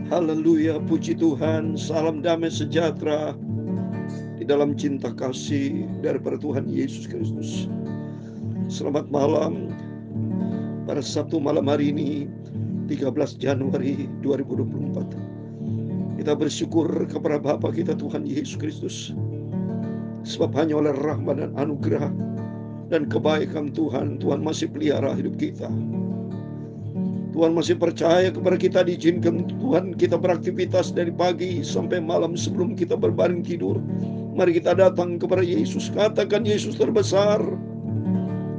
Haleluya, puji Tuhan. Salam damai sejahtera di dalam cinta kasih daripada Tuhan Yesus Kristus. Selamat malam pada Sabtu malam hari ini 13 Januari 2024. Kita bersyukur kepada Bapa kita Tuhan Yesus Kristus, sebab hanya oleh rahmat dan anugerah dan kebaikan Tuhan masih pelihara hidup kita. Tuhan masih percaya kepada kita, diizinkan Tuhan kita beraktivitas dari pagi sampai malam sebelum kita berbaring tidur. Mari kita datang kepada Yesus. Katakan Yesus terbesar.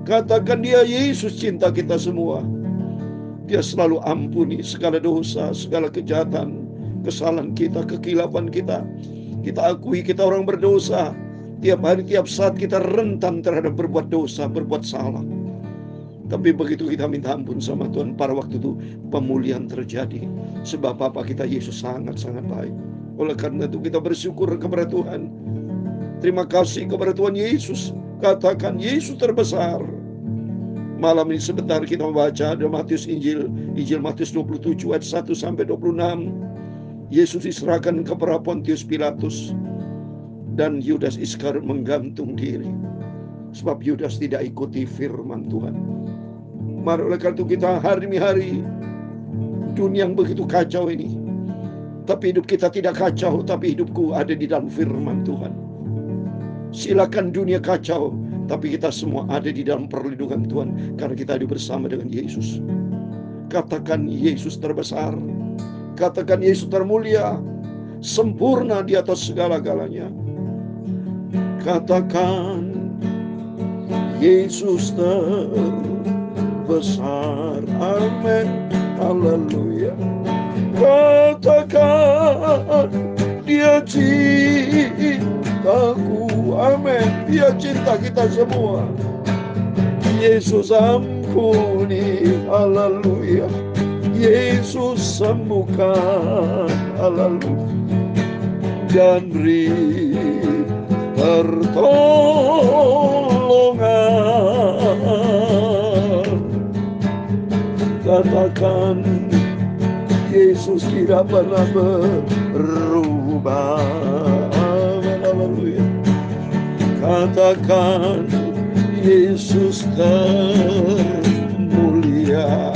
Katakan Dia Yesus cinta kita semua. Dia selalu ampuni segala dosa, segala kejahatan, kesalahan kita, kekilapan kita. Kita akui kita orang berdosa. Tiap hari, tiap saat kita rentan terhadap berbuat dosa, berbuat salah. Tapi begitu kita minta ampun sama Tuhan, pada waktu itu pemulihan terjadi. Sebab Bapa kita Yesus sangat-sangat baik. Oleh karena itu kita bersyukur kepada Tuhan. Terima kasih kepada Tuhan Yesus. Katakan Yesus terbesar. Malam ini sebentar kita membaca dari Injil Matius 27 ayat 1 sampai 26. Yesus diserahkan kepada Pontius Pilatus dan Yudas Iskariot menggantung diri. Sebab Yudas tidak ikuti firman Tuhan. Mari oleh karena itu kita hari-hari dunia yang begitu kacau ini, tapi hidup kita tidak kacau, tapi hidupku ada di dalam firman Tuhan. Silakan dunia kacau, tapi kita semua ada di dalam perlindungan Tuhan, karena kita ada bersama dengan Yesus. Katakan Yesus terbesar. Katakan Yesus termulia, sempurna di atas segala-galanya. Katakan Yesus terbesar. Amin. Haleluya. Katakan Dia cintaku. Amin. Dia cinta kita semua. Yesus ampuni. Haleluya. Yesus sembuhkan. Haleluya. Dan beri pertolongan. Katakan Yesus tidak pernah berubah. Amin. Haleluya. Katakan Yesus termulia.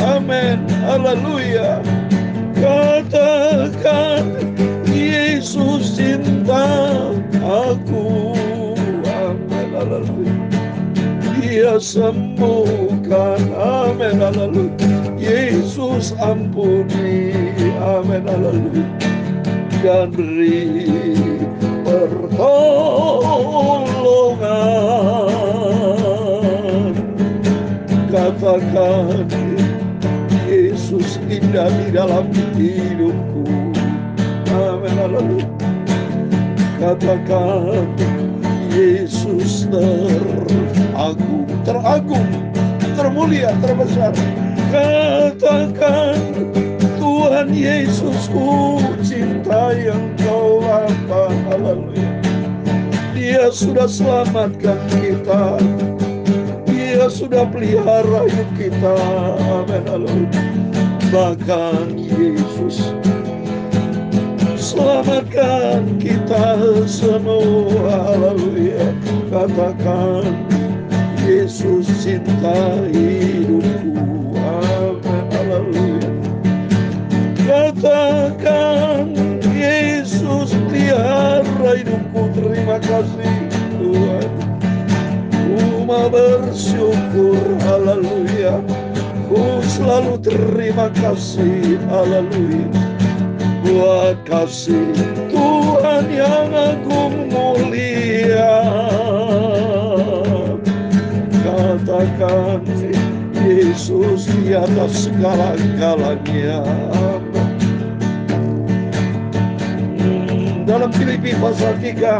Amin. Haleluya. Katakan Yesus cinta aku. Amin. Haleluya. Dia sembuhkan. Amin. Haleluya. Yesus ampuni. Amin. Haleluya. Dan beri pertolongan. Katakan Yesus indah di dalam hidupku. Amin. Haleluya. Katakan Yesus teragung, termulia, terbesar. Katakan Tuhan Yesusku, cinta yang Kau Bapa. Haleluya. Dia sudah selamatkan kita. Dia sudah pelihara hidup kita. Amin. Haleluya. Bahkan Yesus selamatkan kita semua. Haleluya. Katakan Yesus cinta hidupku. Amin. Haleluya. Katakan Yesus pelihara hidupku. Terima kasih Tuhan. Ku mau bersyukur. Haleluya. Ku selalu terima kasih. Haleluya. Buat kasih Tuhan yang agung mulia. Katakan Yesus di atas segala-galanya. Dalam Filipi pasal 3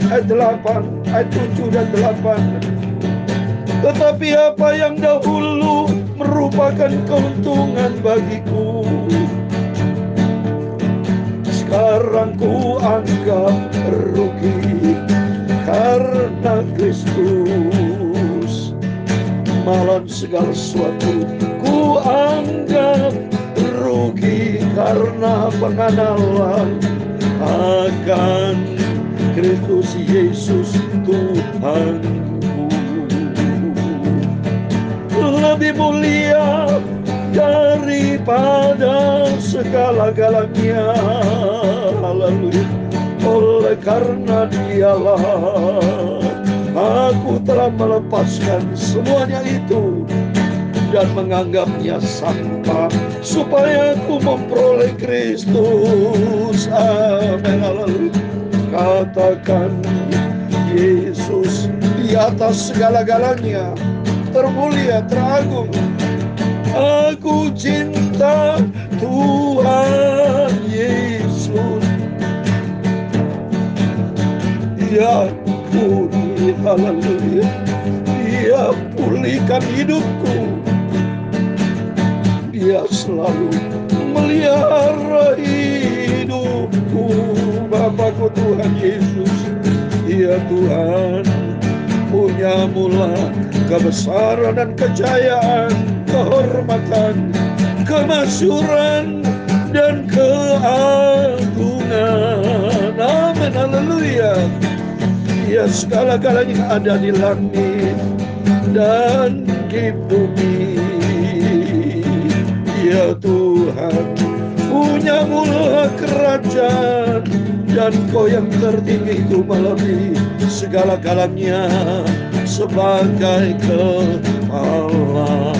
ayat 8, ayat 7 dan 8. Tetapi apa yang dahulu merupakan keuntungan bagiku, sekarang ku anggap rugi karena Kristus. Malah segala sesuatu ku anggap rugi karena pengenalan akan Kristus Yesus Tuhanku. Lebih mulia daripada segala-galanya. Haleluya. Oleh karena Dialah aku telah melepaskan semuanya itu dan menganggapnya sampah supaya aku memperoleh Kristus. Amin. Haleluya. Katakan Yesus di atas segala-galanya, termulia, teragung. Aku cinta Tuhan Yesus. Dia pulih, haleluya. Dia pulihkan hidupku. Dia selalu melihara hidupku. Bapakku Tuhan Yesus, ya Tuhan, punya mula kebesaran dan kejayaan, kehormatan, kemasyuran, dan keagungan. Amin, haleluya. Ya segala-galanya ada di langit dan di bumi. Ya Tuhan, punya mula kerajaan, dan Kau yang tertinggi itu melebihi segala-galanya sebagai kepala.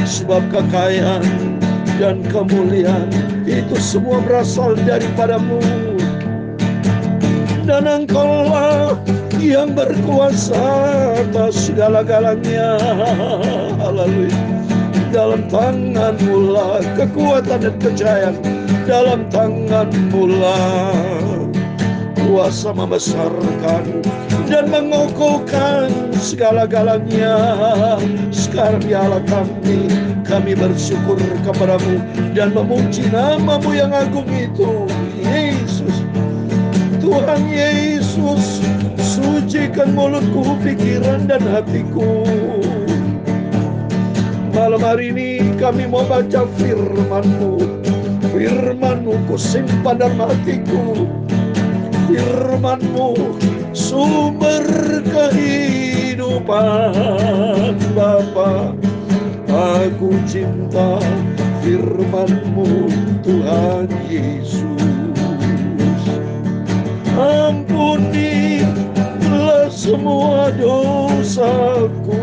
Sebab kekayaan dan kemuliaan itu semua berasal daripada-Mu, dan Engkaulah yang berkuasa atas segala-galanya. Haleluya. Dalam tangan-Mu lah kekuatan dan kejayaan, dalam tangan-Mu lah kuasa membesarkan dan mengukuhkan segala-galanya. Sekarang ya Allah kami bersyukur kepada-Mu dan memuji nama-Mu yang agung itu, Yesus. Tuhan Yesus, sucikan mulutku, pikiran dan hatiku. Malam hari ini kami mau baca firman-Mu. Firman-Mu ku simpan dalam hatiku. Firman-Mu sumber kehidupan, Bapa. Aku cinta firman-Mu, Tuhan Yesus. Ampunilah semua dosaku,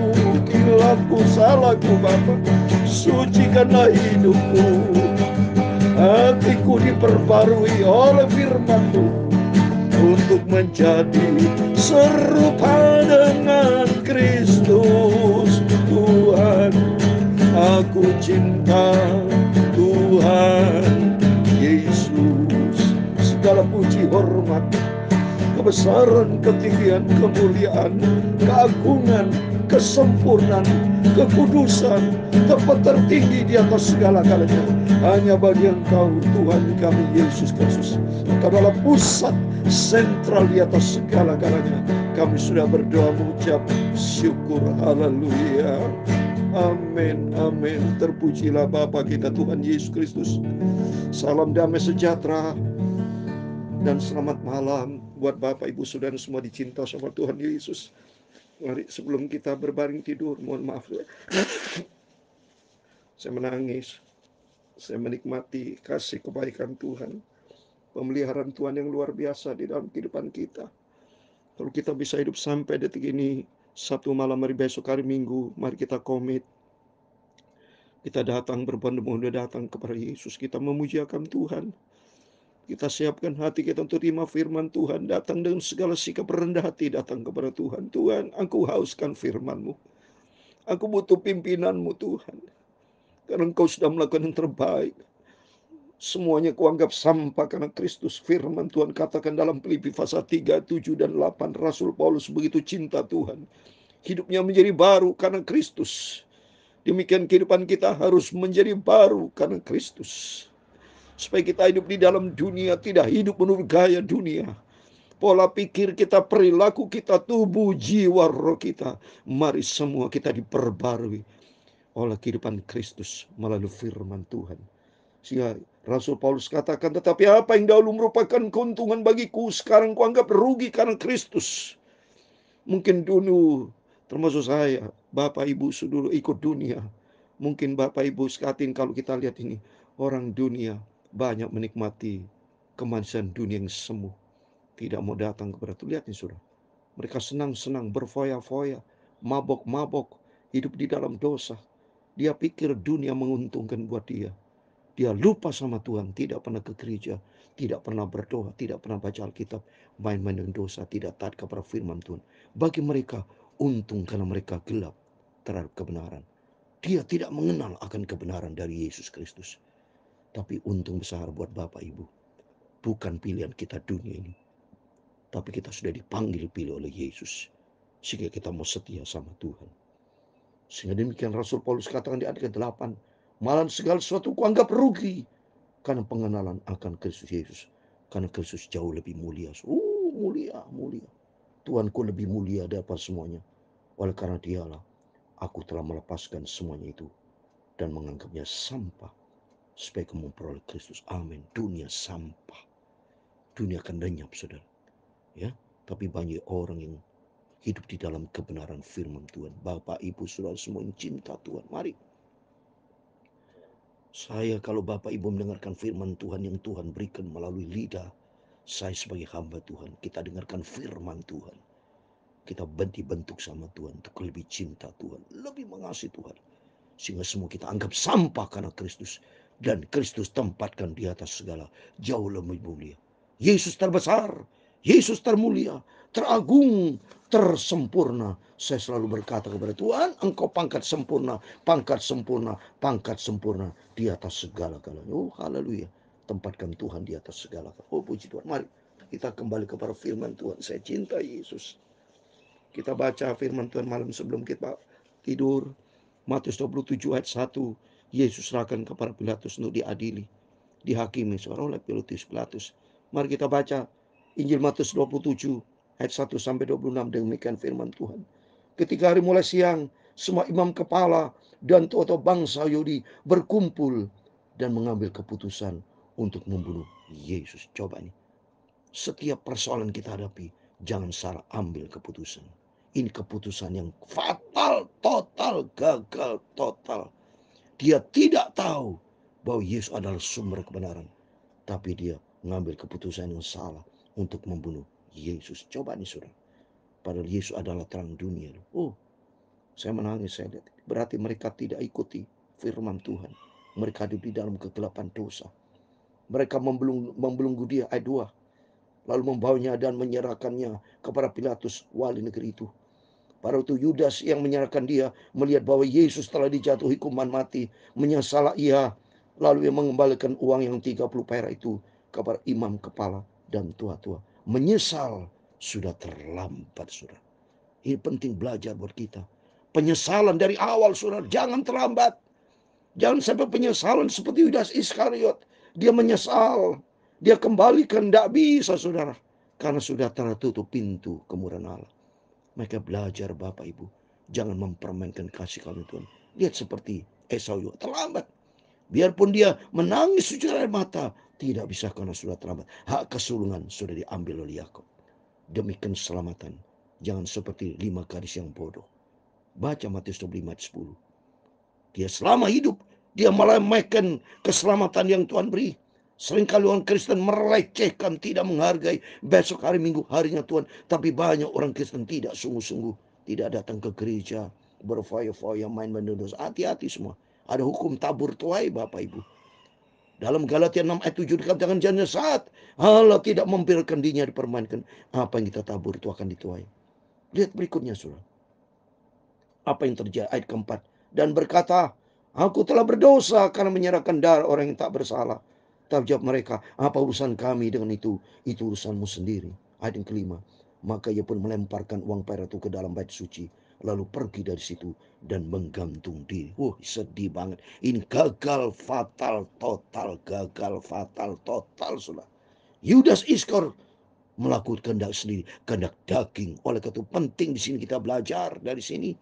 kilapku, salahku, Bapa. Sucikanlah hidupku, hatiku diperbarui oleh firman-Mu untuk menjadi serupa dengan Kristus. Tuhan, aku cinta Tuhan Yesus. Segala puji, hormat, kebesaran, ketinggian, kemuliaan, keagungan, kesempurnaan, kekudusan, tempat tertinggi di atas segala-galanya hanya bagi Engkau, Tuhan kami Yesus Kristus. Engkau adalah pusat sentral di atas segala-galanya. Kami sudah berdoa mengucap syukur. Haleluya. Amin, amin. Terpujilah Bapa kita Tuhan Yesus Kristus. Salam damai sejahtera dan selamat malam buat Bapak, Ibu, Saudara semua dicinta sama Tuhan Yesus. Mari sebelum kita berbaring tidur, mohon maaf ya, saya menangis. Saya menikmati kasih kebaikan Tuhan, pemeliharaan Tuhan yang luar biasa di dalam kehidupan kita. Kalau kita bisa hidup sampai detik ini, Sabtu malam, hari besok hari Minggu, mari kita komit. Kita datang berbondong-bondong datang kepada Yesus. Kita memujiakan Tuhan. Kita siapkan hati kita untuk terima firman Tuhan. Datang dengan segala sikap rendah hati, datang kepada Tuhan. Tuhan, aku hauskan firman-Mu. Aku butuh pimpinan-Mu, Tuhan. Karena Engkau sudah melakukan yang terbaik. Semuanya kuanggap sampah karena Kristus. Firman Tuhan katakan dalam Filipi pasal 3, 7, dan 8. Rasul Paulus begitu cinta Tuhan. Hidupnya menjadi baru karena Kristus. Demikian kehidupan kita harus menjadi baru karena Kristus. Supaya kita hidup di dalam dunia, tidak hidup menurut gaya dunia. Pola pikir kita, perilaku kita, tubuh, jiwa, roh kita, mari semua kita diperbarui oleh kehidupan Kristus melalui firman Tuhan. Sehingga Rasul Paulus katakan, tetapi apa yang dahulu merupakan keuntungan bagiku, sekarang kuanggap rugi karena Kristus. Mungkin dulu, termasuk saya, Bapak Ibu dulu ikut dunia. Mungkin Bapak Ibu sekatin kalau kita lihat ini, orang dunia banyak menikmati kemanisan dunia yang semu. Tidak mau datang kepada Tuhan. Lihat nih saudara. Mereka senang-senang, berfoya-foya, mabok-mabok, hidup di dalam dosa. Dia pikir dunia menguntungkan buat dia. Dia lupa sama Tuhan, tidak pernah ke gereja, tidak pernah berdoa, tidak pernah baca Alkitab, main-main dengan dosa, tidak taat kepada firman Tuhan. Bagi mereka, untung karena mereka gelap terhadap kebenaran. Dia tidak mengenal akan kebenaran dari Yesus Kristus. Tapi untung besar buat Bapak Ibu. Bukan pilihan kita dunia ini. Tapi kita sudah dipanggil pilih oleh Yesus. Sehingga kita mau setia sama Tuhan. Sehingga demikian Rasul Paulus katakan di ayat ke-8. Malah segala sesuatu kuanggap rugi. Karena pengenalan akan Kristus Yesus. Karena Kristus jauh lebih mulia. Mulia, mulia. Tuhanku lebih mulia daripada semuanya. Oleh karena dialah, aku telah melepaskan semuanya itu. Dan menganggapnya sampah. Supaya kamu memperoleh Kristus. Amin. Dunia sampah. Dunia akan lenyap, saudara. Ya, tapi banyak orang yang hidup di dalam kebenaran firman Tuhan. Bapak, Ibu, saudara semua yang cinta Tuhan. Mari. Saya kalau Bapak Ibu mendengarkan firman Tuhan yang Tuhan berikan melalui lidah saya sebagai hamba Tuhan. Kita dengarkan firman Tuhan. Kita bentuk sama Tuhan untuk lebih cinta Tuhan. Lebih mengasihi Tuhan. Sehingga semua kita anggap sampah karena Kristus. Dan Kristus tempatkan di atas segala. Jauh lebih mulia. Yesus terbesar. Yesus termulia. Teragung. Tersempurna. Saya selalu berkata kepada Tuhan, Engkau pangkat sempurna. Pangkat sempurna. Pangkat sempurna. Di atas segala-galanya. Oh haleluya. Tempatkan Tuhan di atas segala. Oh puji Tuhan. Mari kita kembali kepada firman Tuhan. Saya cinta Yesus. Kita baca firman Tuhan malam sebelum kita tidur. Matius 27 ayat 1. Yesus serahkan kepada Pilatus untuk diadili, dihakimi seorang oleh Pilatus. Mari kita baca Injil Matius 27 ayat 1 sampai 26. Demikian firman Tuhan. Ketika hari mulai siang, semua imam kepala dan tokoh bangsa Yahudi berkumpul dan mengambil keputusan untuk membunuh Yesus. Coba nih. Setiap persoalan kita hadapi, jangan salah ambil keputusan. Ini keputusan yang fatal, total, gagal, total. Dia tidak tahu bahwa Yesus adalah sumber kebenaran. Tapi dia mengambil keputusan yang salah untuk membunuh Yesus. Coba nih saudara. Padahal Yesus adalah terang dunia. Oh, saya menangis, saya lihat. Berarti mereka tidak ikuti firman Tuhan. Mereka hidup di dalam kegelapan dosa. Mereka membelenggu dia, ayat 2. Lalu membawanya dan menyerahkannya kepada Pilatus, wali negeri itu. Pada waktu Yudas yang menyerahkan dia melihat bahwa Yesus telah dijatuhi hukuman mati, menyesal ia, lalu ia mengembalikan uang yang 30 perak itu kepada imam kepala dan tua-tua. Menyesal sudah terlambat, saudara. Ini penting belajar buat kita. Penyesalan dari awal, saudara, jangan terlambat. Jangan sampai penyesalan seperti Yudas Iskariot. Dia menyesal. Dia kembalikan. Tidak bisa, saudara. Karena sudah tertutup pintu kemurahan Allah. Mereka belajar, Bapak Ibu. Jangan mempermainkan kasih karunia Tuhan. Lihat seperti Esau juga. Terlambat. Biarpun dia menangis secara air mata. Tidak bisa karena sudah terlambat. Hak kesulungan sudah diambil oleh Yakub. Demi keselamatan. Jangan seperti 5 gadis yang bodoh. Baca Matius 25 ayat 10. Dia selama hidup, dia melemehkan keselamatan yang Tuhan beri. Seringkali orang Kristen melecehkan, tidak menghargai. Besok hari Minggu, harinya Tuhan. Tapi banyak orang Kristen tidak sungguh-sungguh. Tidak datang ke gereja, berfoya-foya, main-main dosa. Hati-hati semua. Ada hukum tabur tuai, Bapak Ibu. Dalam Galatia 6 ayat 7 dikatakan jangan saat Allah tidak membiarkan dirinya dipermainkan. Apa yang kita tabur itu akan dituai. Lihat berikutnya, saudara. Apa yang terjadi? Ayat keempat. Dan berkata, aku telah berdosa karena menyerahkan darah orang yang tak bersalah. Tapi jawab mereka, apa urusan kami dengan itu? Itu urusanmu sendiri. Ayat yang kelima. Maka ia pun melemparkan uang perak itu ke dalam bait suci. Lalu pergi dari situ dan menggantung diri. Sedih banget. Ini gagal fatal total. Gagal fatal total, saudara. Yudas Iskariot melakukan kehendak sendiri, kehendak daging. Oleh karena itu penting di sini kita belajar dari sini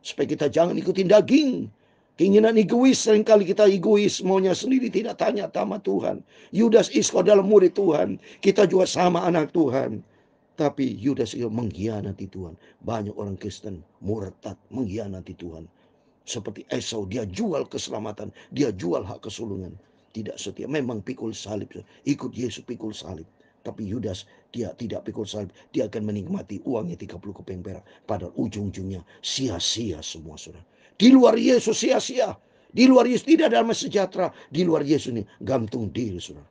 supaya kita jangan ikutin daging. Keinginan egois, seringkali kita egois, maunya sendiri, tidak tanya sama Tuhan. Yudas Iskariot dalam murid Tuhan, kita juga sama anak Tuhan. Tapi Yudas itu mengkhianati Tuhan. Banyak orang Kristen murtad, mengkhianati Tuhan. Seperti Esau, dia jual keselamatan, dia jual hak kesulungan. Tidak setia, memang pikul salib, ikut Yesus pikul salib. Tapi Yudas, dia tidak pikul salib, dia akan menikmati uangnya 30 keping perak. Padahal ujung-ujungnya sia-sia semua, saudara. Di luar Yesus sia-sia. Di luar Yesus tidak ada damai sejahtera. Di luar Yesus ini gantung diri, saudara.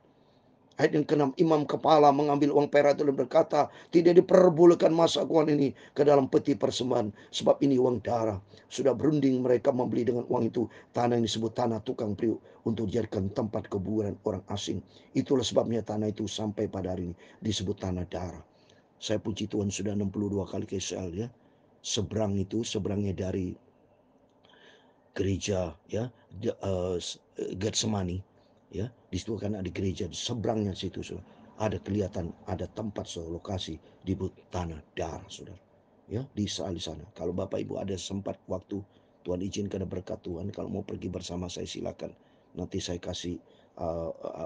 Ayat yang ke-6, imam kepala mengambil uang perak itu dan berkata, tidak diperbolehkan masuk uang ini ke dalam peti persembahan, sebab ini uang darah. Sudah berunding mereka membeli dengan uang itu tanah yang disebut tanah tukang priuk untuk dijadikan tempat kuburan orang asing. Itulah sebabnya tanah itu sampai pada hari ini disebut tanah darah. Saya puji Tuhan sudah 62 kali ke Israel, ya. Seberang itu, seberangnya dari gereja, ya, Getsemani, ya, di situ kan ada gereja, di seberangnya situ, saudara, ada kelihatan ada tempat, lokasi di tanah darah, saudara, ya, di Israel di sana. Kalau Bapak Ibu ada sempat waktu, Tuhan izinkan berkat Tuhan, kalau mau pergi bersama saya silakan. Nanti saya kasih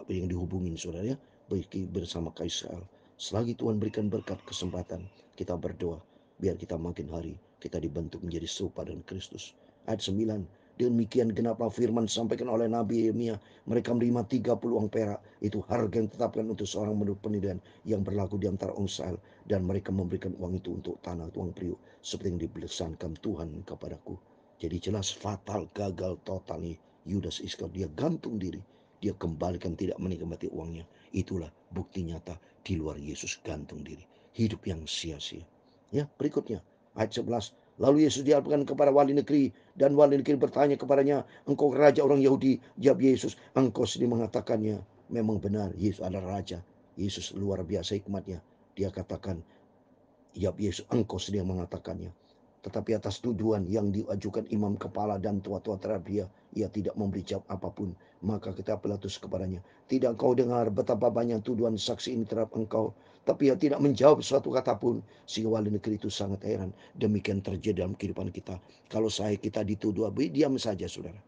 yang dihubungin, saudara, ya, pergi bersama ke Israel. Selagi Tuhan berikan berkat kesempatan, kita berdoa biar kita makin hari kita dibentuk menjadi serupa dengan Kristus. Ayat 9, demikian genaplah firman disampaikan oleh Nabi Yeremia, mereka menerima 30 uang perak, itu harga yang ditetapkan untuk seorang menurut penilaian yang berlaku di antara orang Israel, dan mereka memberikan uang itu untuk tanah uang priuk seperti yang dibesankan Tuhan kepadaku. Jadi jelas fatal, gagal total nih Yudas Iskariot, dia gantung diri, dia kembalikan, tidak menikmati uangnya. Itulah bukti nyata di luar Yesus gantung diri, hidup yang sia-sia. Ya, berikutnya ayat 11. Lalu Yesus dialihkan kepada wali negeri, dan wali negeri bertanya kepadanya, engkau raja orang Yahudi? Jawab Yesus, engkau sendiri mengatakannya. Memang benar, Yesus adalah raja. Yesus luar biasa hikmatnya. Dia katakan, jawab Yesus, engkau sendiri mengatakannya. Tetapi atas tuduhan yang diajukan imam kepala dan tua-tua terhadap dia, ia tidak memberi jawab apapun. Maka kata Pilatus kepadanya, tidak kau dengar betapa banyak tuduhan saksi ini terhadap engkau? Tapi ia tidak menjawab suatu kata pun. Sehingga wali negeri itu sangat heran. Demikian terjadi dalam kehidupan kita. Kalau kita dituduh, diam saja, saudara.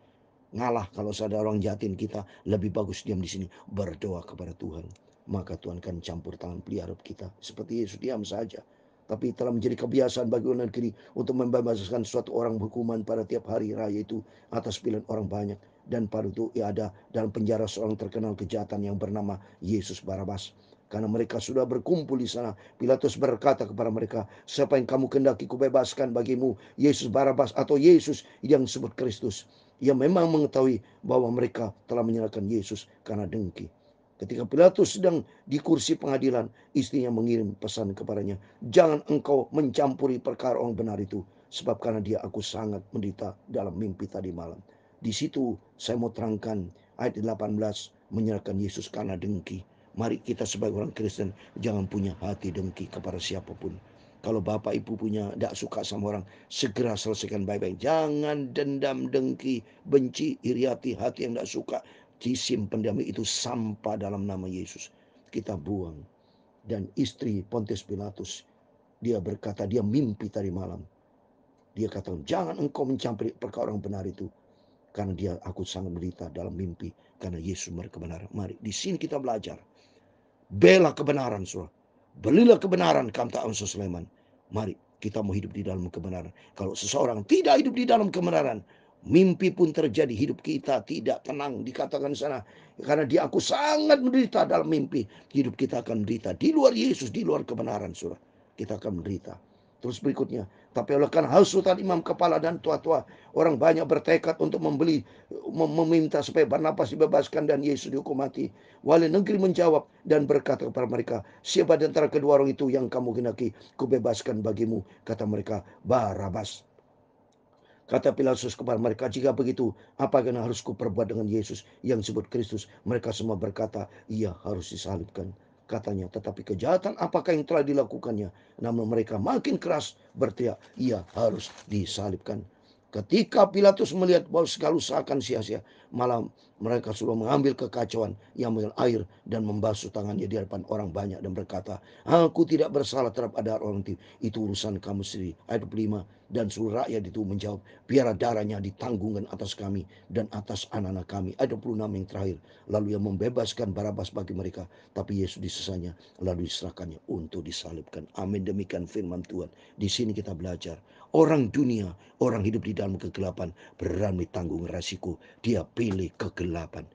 Ngalah. Kalau ada orang jahatin kita, lebih bagus diam di sini, berdoa kepada Tuhan. Maka Tuhan akan campur tangan pelihara kita. Seperti Yesus diam saja. Tapi telah menjadi kebiasaan bagi orang negeri untuk membebaskan suatu orang hukuman pada tiap hari raya itu atas pilihan orang banyak. Dan pada itu ia ada dalam penjara seorang terkenal kejahatan yang bernama Yesus Barabas. Karena mereka sudah berkumpul di sana, Pilatus berkata kepada mereka, siapa yang kamu kehendaki kubebaskan bagimu, Yesus Barabas atau Yesus yang disebut Kristus? Ia memang mengetahui bahwa mereka telah menyerahkan Yesus karena dengki. Ketika Pilatus sedang di kursi pengadilan, istrinya mengirim pesan kepadanya, jangan engkau mencampuri perkara orang benar itu, sebab karena dia aku sangat menderita dalam mimpi tadi malam. Di situ saya mau terangkan ayat 18, menyerahkan Yesus karena dengki. Mari kita sebagai orang Kristen jangan punya hati dengki kepada siapapun. Kalau Bapak Ibu punya tidak suka sama orang, segera selesaikan baik-baik. Jangan dendam, dengki, benci, iri hati yang tidak suka, disimpan damai itu sampah dalam nama Yesus. Kita buang. Dan istri Pontius Pilatus, dia berkata, dia mimpi tadi malam. Dia katakan, jangan engkau mencampuri perkara orang benar itu. Karena aku sangat menderita dalam mimpi. Karena Yesus kebenaran. Mari, di sini kita belajar. Bela kebenaran, saudara. Belilah kebenaran, kata Amsal Sulaiman. Mari, kita mau hidup di dalam kebenaran. Kalau seseorang tidak hidup di dalam kebenaran, mimpi pun terjadi, hidup kita tidak tenang. Dikatakan di sana, karena dia aku sangat menderita dalam mimpi. Hidup kita akan menderita. Di luar Yesus, di luar kebenaran, saudara. Kita akan menderita. Terus berikutnya, tapi oleh karena hasutan imam kepala dan tua-tua, orang banyak bertekad untuk meminta supaya Barnabas dibebaskan dan Yesus dihukum mati. Wali negeri menjawab dan berkata kepada mereka, siapa di antara kedua orang itu yang kamu hendaki kubebaskan bagimu? Kata mereka, Barabas. Kata Pilatus kepada mereka, jika begitu, apa yang harus kuperbuat dengan Yesus yang disebut Kristus? Mereka semua berkata, ia harus disalibkan. Katanya, tetapi kejahatan apakah yang telah dilakukannya? Namun mereka makin keras berteriak, ia harus disalibkan. Ketika Pilatus melihat bahwa segala usaha akan sia-sia, malah mereka sudah mengambil kekacauan yang mengambil air dan membasuh tangannya di hadapan orang banyak dan berkata, aku tidak bersalah terhadap ada orang itu urusan kamu sendiri. Ayat 25, dan seluruh rakyat itu menjawab, biarlah darahnya ditanggungkan atas kami dan atas anak-anak kami. Ayat 26 yang terakhir, lalu ia membebaskan Barabas bagi mereka, tapi Yesus disesanya lalu diserahkannya untuk disalibkan. Amin. Demikian firman Tuhan. Di sini kita belajar, orang dunia, orang hidup di dalam kegelapan, berani tanggung resiko. Dia pilih kegelapan.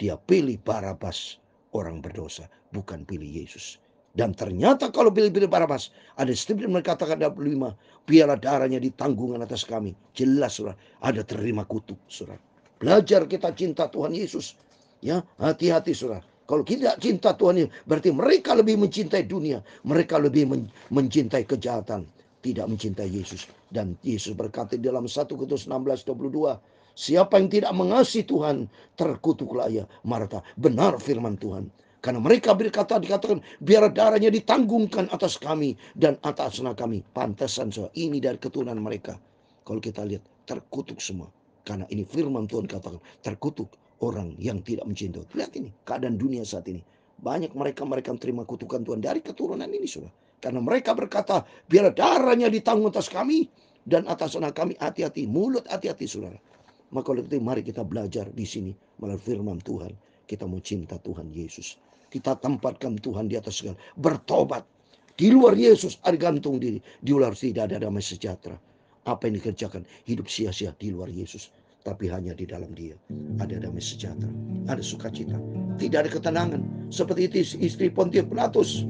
Dia pilih Barabas, orang berdosa, bukan pilih Yesus. Dan ternyata kalau pilih-pilih Barabas, ada step yang mengatakan 25, biarlah darahnya ditanggungkan atas kami. Jelas, saudara, ada terima kutuk, saudara. Belajar kita cinta Tuhan Yesus. Ya, hati-hati, saudara. Kalau kita cinta Tuhan Yesus, berarti mereka lebih mencintai dunia. Mereka lebih mencintai kejahatan, tidak mencintai Yesus. Dan Yesus berkata dalam 1 Korintus 16:22, siapa yang tidak mengasihi Tuhan, terkutuklah ia. Marta, benar firman Tuhan. Karena mereka dikatakan, biar darahnya ditanggungkan atas kami dan atas anak kami. Pantesan ini dari keturunan mereka. Kalau kita lihat, terkutuk semua. Karena ini firman Tuhan katakan, terkutuk orang yang tidak mencintai. Lihat ini, keadaan dunia saat ini. Banyak mereka terima kutukan Tuhan dari keturunan ini, saudara. Karena mereka berkata, biar darahnya ditanggung atas kami dan atas anak kami. Hati-hati, mulut hati-hati, saudara. Maka oleh itu mari kita belajar di sini melalui firman Tuhan. Kita mau cinta Tuhan Yesus. Kita tempatkan Tuhan di atas segala. Bertobat. Di luar Yesus ada gantung diri. Di luar tidak ada damai sejahtera. Apa yang dikerjakan? Hidup sia-sia di luar Yesus. Tapi hanya di dalam Dia ada damai sejahtera. Ada sukacita. Tidak ada ketenangan. Seperti itu istri Pontius Pilatus.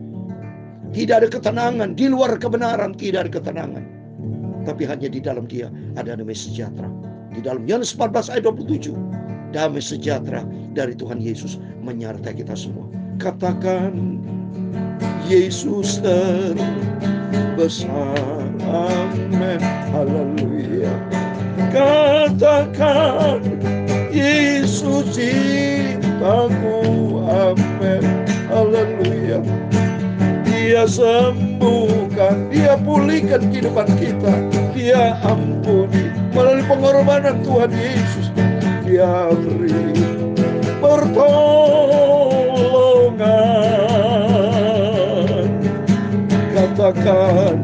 Tidak ada ketenangan. Di luar kebenaran tidak ada ketenangan. Tapi hanya di dalam Dia ada damai sejahtera. Di dalam Yohanes 14 ayat 27. Damai sejahtera dari Tuhan Yesus menyertai kita semua. Katakan, Yesus terbesar. Amin. Haleluya. Katakan, Yesus cintaku. Amin. Haleluya. Dia sembuhkan, Dia pulihkan kehidupan kita, Dia ampuni melalui pengorbanan Tuhan Yesus. Dia beri pertolongan. Katakan,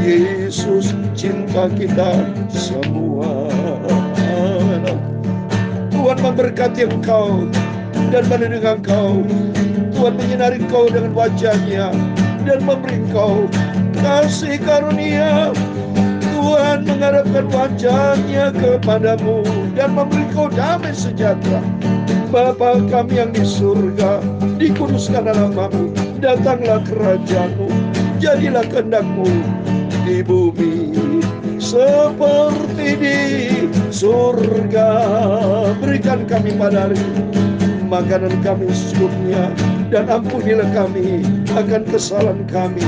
Yesus cinta kita semua. Tuhan memberkati engkau dan melindungi engkau. Tuhan menyinari engkau dengan wajah-Nya dan memberi engkau kasih karunia. Tuhan menghadapkan wajah-Nya kepadamu dan memberi engkau damai sejahtera. Bapa kami yang di surga, dikuduskanlah namamu, datanglah kerajaan-Mu, jadilah kehendak-Mu di bumi seperti di surga. Berikan kami pada hari makanan kami secukupnya, dan ampunilah kami akan kesalahan kami,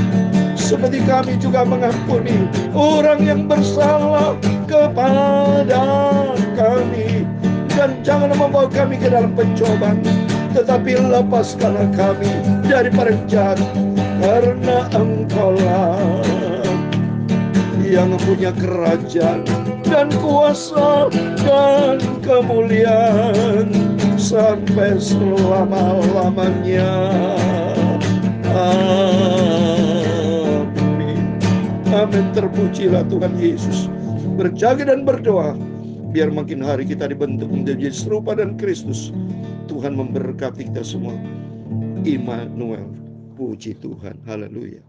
seperti kami juga mengampuni orang yang bersalah kepada kami. Dan jangan membawa kami ke dalam pencobaan, tetapi lepaskanlah kami dari jahat, karena Engkaulah yang punya kerajaan dan kuasa dan kemuliaan sampai selama-lamanya. Amin. Amin. Terpujilah Tuhan Yesus. Berjaga dan berdoa biar makin hari kita dibentuk menjadi serupa dan Kristus. Tuhan memberkati kita semua. Immanuel. Puji Tuhan. Haleluya.